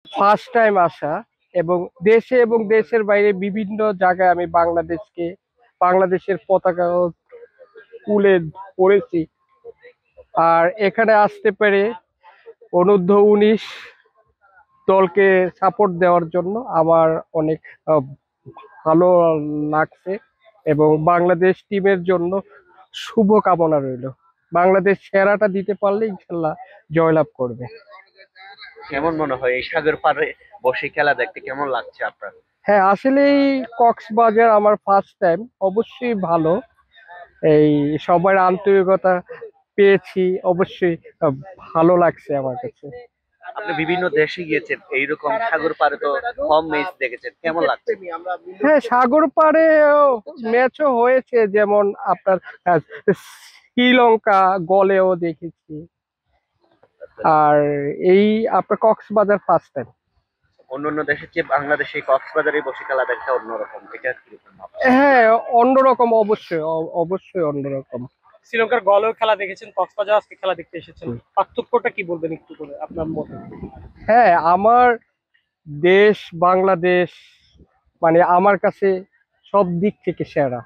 First time আসা, এবং দেশে এবং দেশের বাইরে বিভিন্ন জায়গায় আমি বাংলাদেশের পতাকা তুলে পড়েছি। আর এখানে আসতে পেরে অনূর্ধ্ব 19 দলকে সাপোর্ট দেওয়ার জন্য আমার অনেক আহ, ভালো লাগছে, এবং বাংলাদেশ টিমের জন্য শুভ কামনা রইল। বাংলাদেশ সেরাটা দিতে পারলে ইনশাল্লাহ জয়লাভ করবে। কেমন মনে হয় এই সাগর পাড়ে বসে খেলা দেখতে কেমন লাগছে আপনার? হ্যাঁ, আসলেই কক্সবাজার আমার ফার্স্ট টাইম, অবশ্যই ভালো। এই সবার আন্তরিকতা পেয়েছি, অবশ্যই আহ, ভালো লাগছে আমার কাছে। আপনি বিভিন্ন দেশে গিয়েছেন, এইরকম সাগর পাড়ে তো কম ম্যাচ দেখেছেন, কেমন লাগছে? হ্যাঁ, সাগর পাড়ে ম্যাচও হয়েছে, যেমন আপনার আহ, শ্রীলঙ্কা গলেও দেখেছি। আর এই আপনার কক্সবাজার ফার্স্ট টাইম। অন্যান্য দেশের চেয়ে বাংলাদেশে কক্সবাজারে বসে খেলা দেখা অন্যরকম, এটা কিরকম ভাবছেন? হ্যাঁ, অন্যরকম, অবশ্যই অবশ্যই অন্যরকম। শ্রীলঙ্কার গলেও খেলা দেখেছেন, কক্সবাজার আজকে খেলা দেখতে এসেছেন, পার্থক্যটা কি বলবেন একটু করে আপনার মতে? হ্যাঁ, আমার দেশ বাংলাদেশ মানে আমার কাছে সব দিক থেকে সেরা।